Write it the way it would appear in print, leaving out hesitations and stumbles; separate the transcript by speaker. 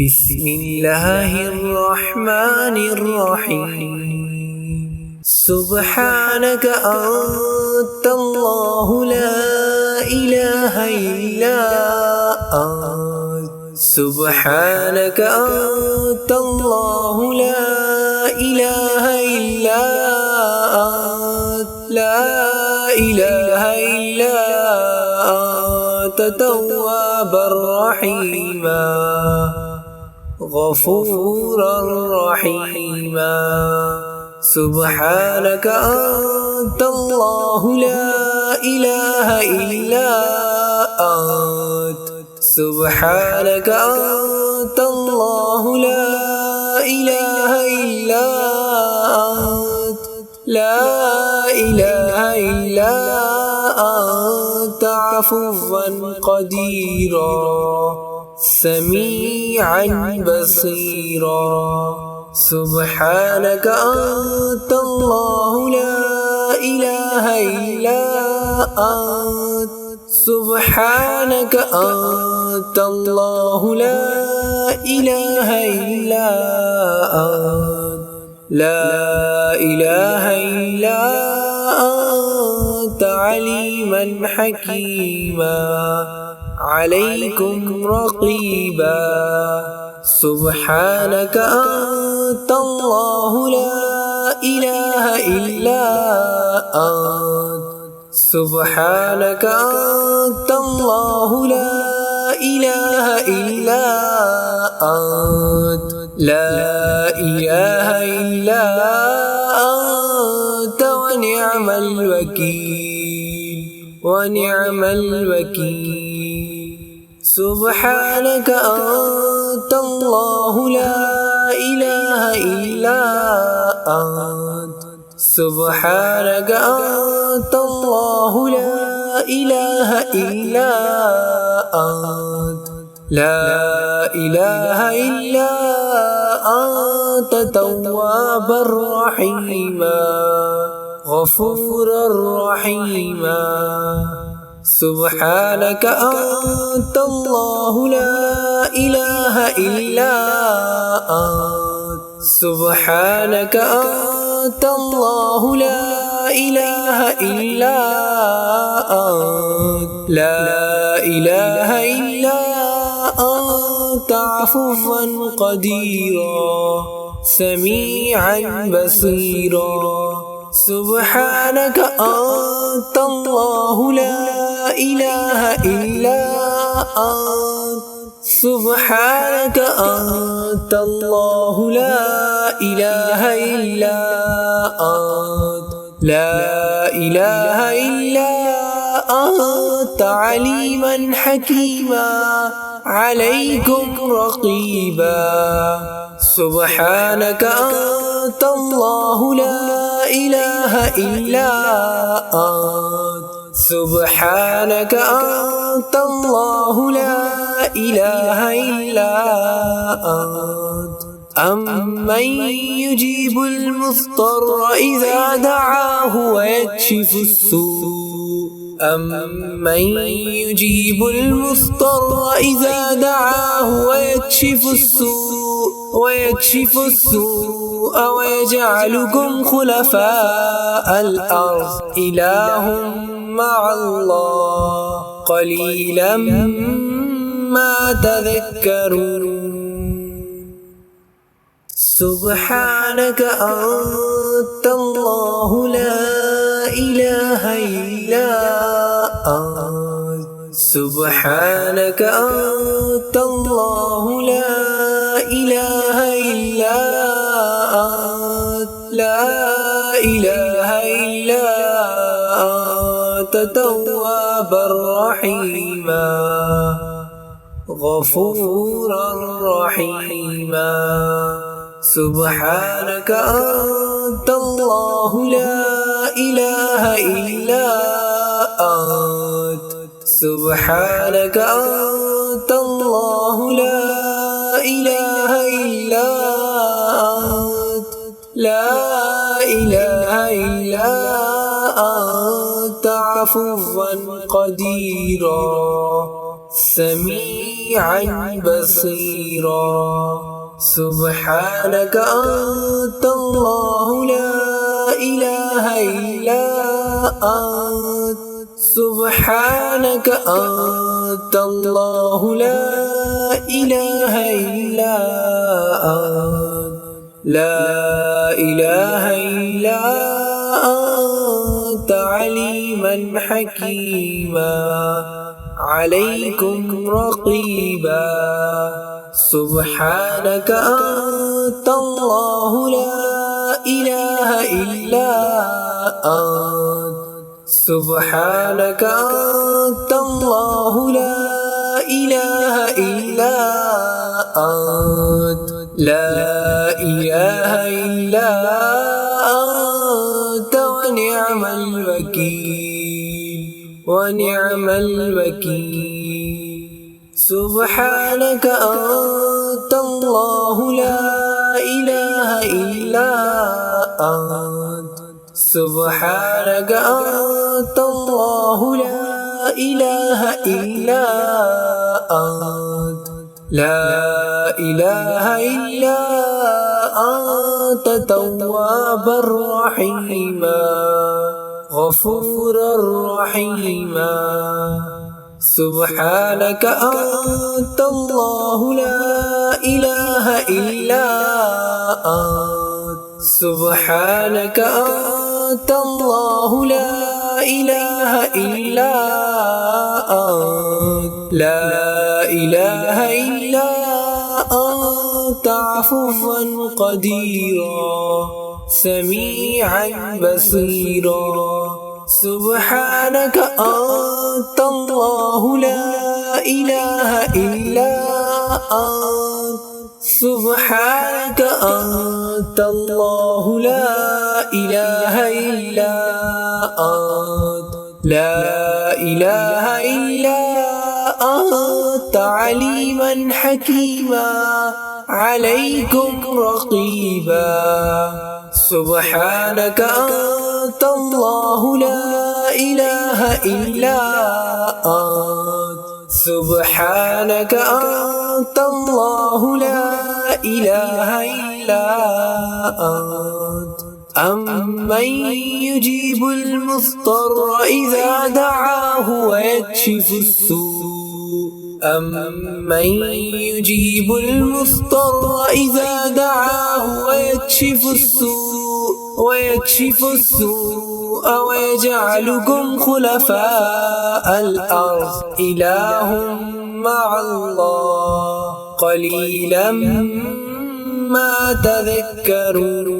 Speaker 1: बिस्मिल्लाहिर्रहमानिर्रहीम। सुब्हानक अंतल्लाहु ला इलाहा इल्ला अंत। सुब्हानक अंतल्लाहु ला इलाहा इल्ला अंत। ला इलाहा इल्ला अंत तव्वाबर रहीमा गफूरर रहीमा। सुब्हानक अंतल्लाहु ला इलाहा इल्ला अंत। सुब्हानक अंतल्लाहु ला इलाहा इल्ला अंत। ला इलाहा इल्ला अंत अफ़ुव्वन क़दीरा समीअन बसीरा। सुब्हानक अंतल्लाहु ला इलाहा इल्ला अंत। सुब्हानक अंतल्लाहु ला इलाहा इल्ला अंत। ला इलाहा इल्ला अंत अलीमन हकीमा अलैकुम रक़ीबा। सुब्हानक अंतल्लाहु ला इलाहा इल्ला अंत। सुब्हानक अंतल्लाहु ला इलाहा इल्ला अंत। ला इलाहा इल्ला अंत व निअमल वकील व निअमल वकील। सुब्हानक अंतल्लाहु ला इलाहा इल्ला अंत। सुब्हानक अंतल्लाहु ला इलाहा इल्ला अंत। ला इलाहा इल्ला अंत तव्वाबर रहीमा गफूरर रहीमा। सुब्हानक अंतल्लाहु ला इलाहा इल्ला अंत। सुब्हानक अंतल्लाहु ला इलाहा इल्ला अंत। ला इलाहा इल्ला अंत अफ़ुव्वन क़दीरा समीअन बसीरा। सुब्हानक अंतल्लाहु ला इलाहा इल्ला अंत। सुब्हानक अंतल्लाहु ला इलाहा इल्ला अंत। ला इलाहा इल्ला अंत अलीमन हकीमा अलैकुम रक़ीबा। सुब्हानक अंतल्लाहु ला इलाहा इल्ला अंत। सुब्हानक अंतल्लाहु ला इलाहा इल्ला अंत। अम्मन युजीबुल मुज़्तर्र इज़ा दआहु व यक्शिफुस्सूअ। अम्मन युजीबुल मुज़्तर्र इज़ा दआहु व यक्शिफुस्सूअ व यजअलुकुम खुलफ़ाअल अर्ज़ इलाहुम मअल्लाह क़लीलन मा तज़क्करून। सुब्हानक अंतल्लाहु ला इलाहा इल्ला अंत। सुब्हानक अंतल्लाहु ला इलाहा इल्ला अंत। ला इलाहा इल्ला अंत तव्वाबर रहीमा गफूरर रहीमा। सुब्हानक अंतल्लाहु ला इलाहा इल्ला अंत। सुब्हानक अंतल्लाहु ला इलाहा इल्ला अंत। ला इलाहा इल्ला अंत अफ़ुव्वन क़दीरा سميعا بصيرا. سبحانك أنت الله لا إله إلا أنت. سبحانك أنت الله لا إله إلا أنت. لا إله إلا أنت عليما حكيما عليكم رقيبا. سبحانك أنت الله لا إله إلا أنت. سبحانك أنت الله لا إله إلا أنت. لا إله إلا أنت ونعم الوكيل ونعم الوكيل. سبحانك أنت الله لا إله إلا أنت. سبحانك أنت الله لا إله إلا أنت. لا إله إلا أنت توابا رحيما غفورا رحيما. سبحانك أنت الله لا إله إلا أنت. سبحانك أنت الله لا إله إلا أنت. لا إله إلا أنت عفوا قديرا سميعا بصيرا. سبحانك أنت الله لا إله إلا أنت. سبحانك أنت الله لا إله إلا أنت. لا إله إلا أنت عليما حكيما عليكم رقيبا. سبحانك أنت الله لا إله إلا أنت. سبحانك أنت الله لا إله إلا أنت. أمن يجيب المضطر إذا دعاه ويكشف السوء. أمن يجيب المضطر إذا دعاه ويكشف السوء ويجعلكم خلفاء الأرض إله مع الله قليلا ما تذكرون.